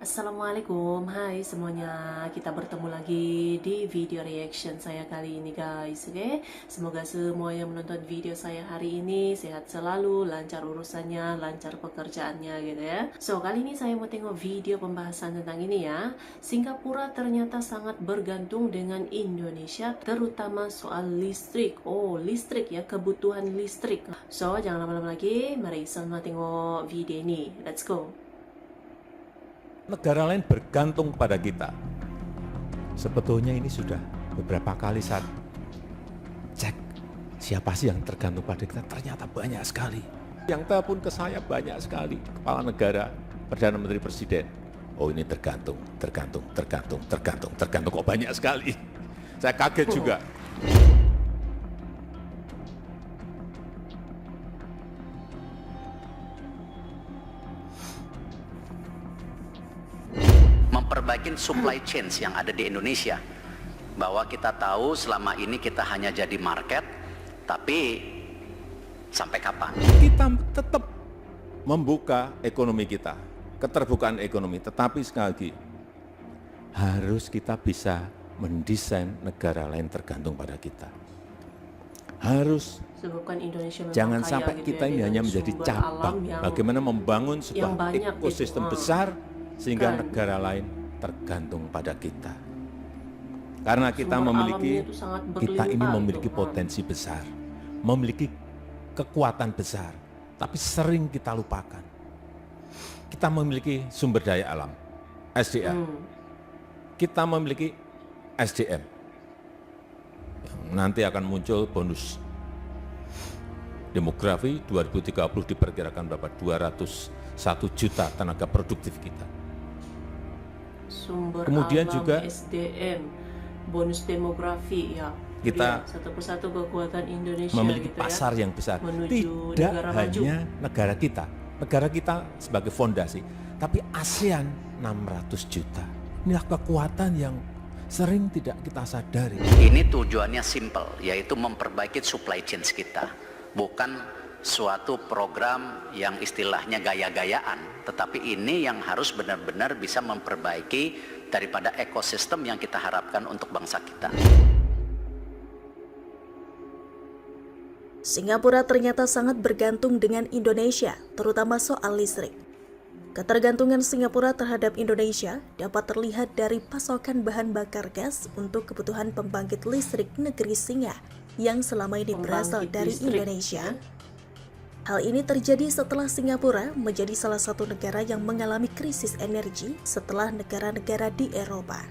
Assalamualaikum, hai semuanya. Kita bertemu lagi di video reaction saya kali ini guys. Oke, semoga semua yang menonton video saya hari ini sehat selalu, lancar urusannya, lancar pekerjaannya gitu ya. So, kali ini saya mau tengok video pembahasan tentang ini ya. Singapura ternyata sangat bergantung dengan Indonesia, terutama soal listrik. Oh, listrik ya, kebutuhan listrik. So, jangan lama-lama lagi, mari sama tengok video ini. Let's go. Negara lain bergantung pada kita. Sebetulnya ini sudah beberapa kali saya cek siapa sih yang tergantung pada kita, ternyata banyak sekali. Yang telepon ke saya banyak sekali, kepala negara, Perdana Menteri, Presiden. Oh ini tergantung, kok banyak sekali. Saya kaget juga. Memperbaiki supply chain yang ada di Indonesia, bahwa kita tahu selama ini kita hanya jadi market, tapi sampai kapan? Kita tetap membuka ekonomi kita, keterbukaan ekonomi, tetapi sekali lagi harus kita bisa mendesain negara lain tergantung pada kita. Harus Sebabkan Indonesia memang jangan kaya sampai gitu kita ya, ini dengan hanya menjadi sumber cabang. alam yang Bagaimana membangun sebuah banyak ekosistem gitu. besar sehingga Kan. negara lain tergantung pada kita. Karena kita Sumber memiliki, alamnya itu sangat kita ini berlimpah memiliki gitu. potensi besar, memiliki kekuatan besar, tapi sering kita lupakan. Kita memiliki sumber daya alam, SDA. Kita memiliki SDM. Nanti akan muncul bonus demografi 2030 diperkirakan berapa? 201 juta tenaga produktif kita. Sumber Kemudian alam, juga SDM, bonus demografi ya. Kita Dia satu persatu kekuatan Indonesia memiliki gitu pasar ya, yang besar. menuju Tidak negara hanya maju. negara kita sebagai fondasi, tapi ASEAN 600 juta. Inilah kekuatan yang sering tidak kita sadari. Ini tujuannya simple, yaitu memperbaiki supply chain kita, bukan suatu program yang istilahnya gaya-gayaan, tetapi ini yang harus benar-benar bisa memperbaiki daripada ekosistem yang kita harapkan untuk bangsa kita. Singapura ternyata sangat bergantung dengan Indonesia, terutama soal listrik. Ketergantungan Singapura terhadap Indonesia dapat terlihat dari pasokan bahan bakar gas untuk kebutuhan pembangkit listrik negeri Singa yang selama ini berasal Pembangkit dari listrik, Indonesia. ya. Hal ini terjadi setelah Singapura menjadi salah satu negara yang mengalami krisis energi setelah negara-negara di Eropa.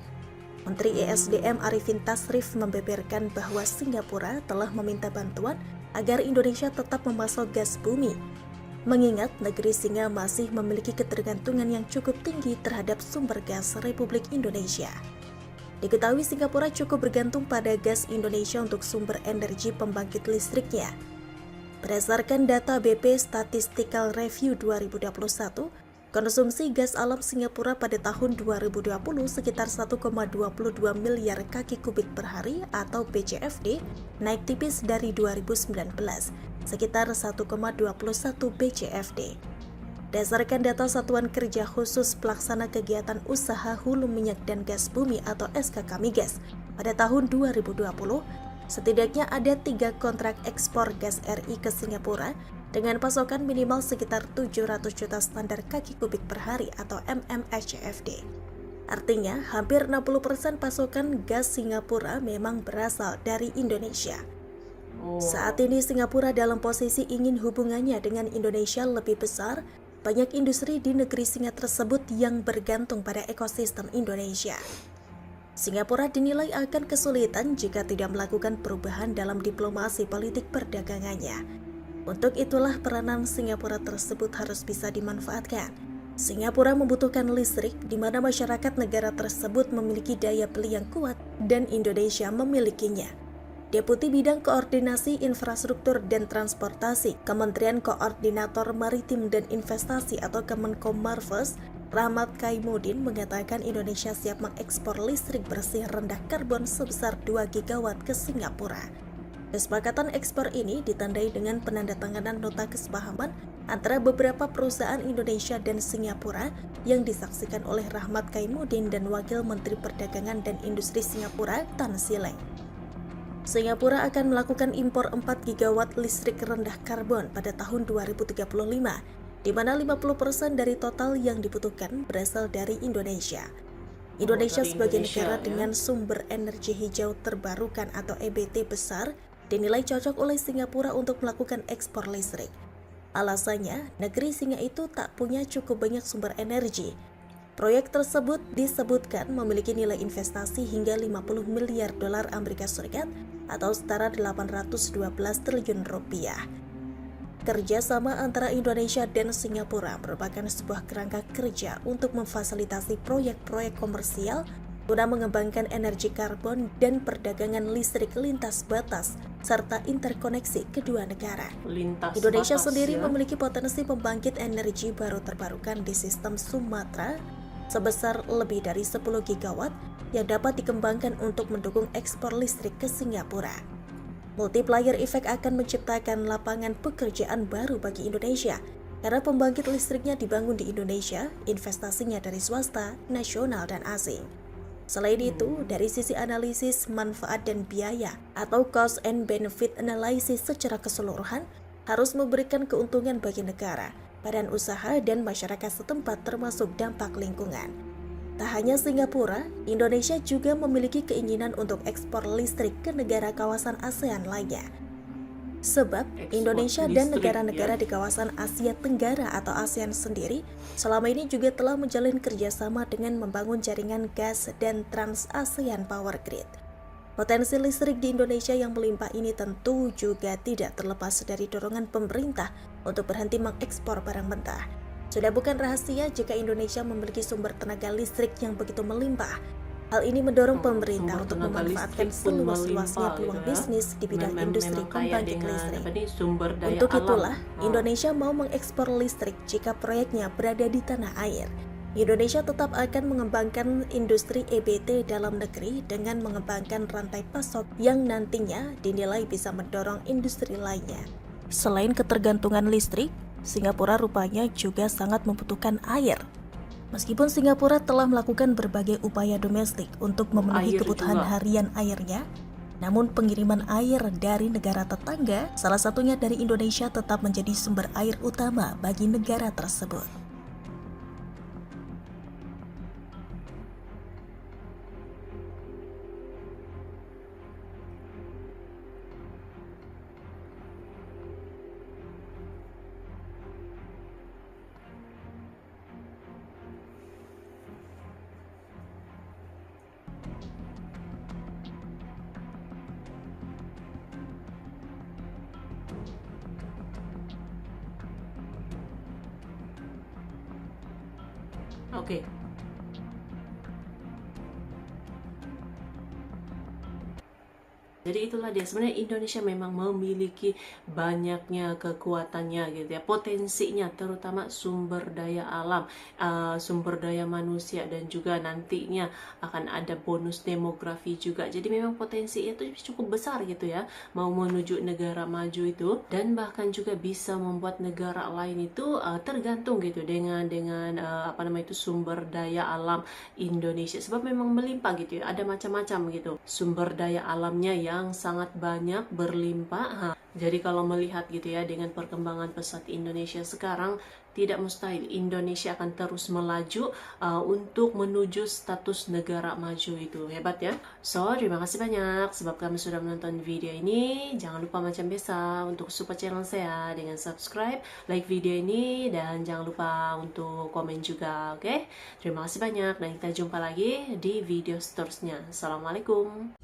Menteri ESDM Arifin Tasrif membeberkan bahwa Singapura telah meminta bantuan agar Indonesia tetap memasok gas bumi, mengingat negeri Singa masih memiliki ketergantungan yang cukup tinggi terhadap sumber gas Republik Indonesia. Diketahui Singapura cukup bergantung pada gas Indonesia untuk sumber energi pembangkit listriknya. Berdasarkan data BP Statistical Review 2021, konsumsi gas alam Singapura pada tahun 2020 sekitar 1,22 miliar kaki kubik per hari atau BCFD, naik tipis dari 2019, sekitar 1,21 BCFD. Berdasarkan data Satuan Kerja Khusus Pelaksana Kegiatan Usaha Hulu Minyak dan Gas Bumi atau SKK Migas, pada tahun 2020, setidaknya ada 3 kontrak ekspor gas RI ke Singapura dengan pasokan minimal sekitar 700 juta standar kaki kubik per hari atau MMSCFD. Artinya, hampir 60% pasokan gas Singapura memang berasal dari Indonesia. Saat ini Singapura dalam posisi ingin hubungannya dengan Indonesia lebih besar. Banyak industri di negeri Singa tersebut yang bergantung pada ekosistem Indonesia. Singapura dinilai akan kesulitan jika tidak melakukan perubahan dalam diplomasi politik perdagangannya. Untuk itulah peranan Singapura tersebut harus bisa dimanfaatkan. Singapura membutuhkan listrik di mana masyarakat negara tersebut memiliki daya beli yang kuat dan Indonesia memilikinya. Deputi Bidang Koordinasi Infrastruktur dan Transportasi Kementerian Koordinator Maritim dan Investasi atau Kemenko Marves, Rahmat Kaimudin mengatakan Indonesia siap mengekspor listrik bersih rendah karbon sebesar 2 gigawatt ke Singapura. Kesepakatan ekspor ini ditandai dengan penandatanganan nota kesepahaman antara beberapa perusahaan Indonesia dan Singapura yang disaksikan oleh Rahmat Kaimuddin dan Wakil Menteri Perdagangan dan Industri Singapura Tan Sileng. Singapura akan melakukan impor 4 gigawatt listrik rendah karbon pada tahun 2035, di mana 50% dari total yang dibutuhkan berasal dari Indonesia. Indonesia dari sebagai Indonesia, negara ya. dengan sumber energi hijau terbarukan atau EBT besar dinilai cocok oleh Singapura untuk melakukan ekspor listrik. Alasannya, negeri Singa itu tak punya cukup banyak sumber energi. Proyek tersebut disebutkan memiliki nilai investasi hingga 50 miliar dolar Amerika Serikat atau setara 812 triliun rupiah. Kerjasama antara Indonesia dan Singapura merupakan sebuah kerangka kerja untuk memfasilitasi proyek-proyek komersial guna mengembangkan energi karbon dan perdagangan listrik lintas batas serta interkoneksi kedua negara. Lintas Indonesia batas, sendiri ya. memiliki potensi pembangkit energi baru terbarukan di sistem Sumatera sebesar lebih dari 10 gigawatt yang dapat dikembangkan untuk mendukung ekspor listrik ke Singapura. Multiplier effect akan menciptakan lapangan pekerjaan baru bagi Indonesia karena pembangkit listriknya dibangun di Indonesia, investasinya dari swasta, nasional, dan asing. Selain itu, dari sisi analisis manfaat dan biaya atau cost and benefit analysis secara keseluruhan harus memberikan keuntungan bagi negara, badan usaha, dan masyarakat setempat termasuk dampak lingkungan. Tak hanya Singapura, Indonesia juga memiliki keinginan untuk ekspor listrik ke negara kawasan ASEAN lainnya. Sebab Ekspor Indonesia dan listrik, negara-negara ya. di kawasan Asia Tenggara atau ASEAN sendiri selama ini juga telah menjalin kerjasama dengan membangun jaringan gas dan Trans-ASEAN Power Grid. Potensi listrik di Indonesia yang melimpah ini tentu juga tidak terlepas dari dorongan pemerintah untuk berhenti mengekspor barang mentah. Sudah bukan rahasia jika Indonesia memiliki sumber tenaga listrik yang begitu melimpah. Hal ini mendorong pemerintah Sumber untuk tenaga memanfaatkan listrik pun seluas-luasnya melimpah, peluang gitu ya. bisnis di bidang industri Memang kaya pembangkit dengan listrik. apa nih, sumber daya Untuk alam. itulah, Oh. Indonesia mau mengekspor listrik jika proyeknya berada di tanah air. Indonesia tetap akan mengembangkan industri EBT dalam negeri dengan mengembangkan rantai pasok yang nantinya dinilai bisa mendorong industri lainnya. Selain ketergantungan listrik, Singapura rupanya juga sangat membutuhkan air. Meskipun Singapura telah melakukan berbagai upaya domestik untuk memenuhi Air kebutuhan juga. harian airnya, namun pengiriman air dari negara tetangga, salah satunya dari Indonesia, tetap menjadi sumber air utama bagi negara tersebut. Oke. Jadi itulah dia, sebenarnya Indonesia memang memiliki banyaknya kekuatannya gitu ya, potensinya, terutama sumber daya alam, sumber daya manusia, dan juga nantinya akan ada bonus demografi juga. Jadi memang potensi itu cukup besar gitu ya, mau menuju negara maju itu, dan bahkan juga bisa membuat negara lain itu tergantung gitu dengan apa namanya itu, sumber daya alam Indonesia, sebab memang melimpah gitu ya, ada macam-macam gitu sumber daya alamnya yang sangat banyak, berlimpah. Jadi kalau melihat gitu ya, dengan perkembangan pesat Indonesia sekarang, tidak mustahil Indonesia akan terus melaju untuk menuju status negara maju itu. Hebat ya. So, terima kasih banyak sebab kami sudah menonton video ini. Jangan lupa macam biasa untuk support channel saya dengan subscribe, like video ini, dan jangan lupa untuk komen juga, oke? Terima kasih banyak dan kita jumpa lagi di video seterusnya. Assalamualaikum.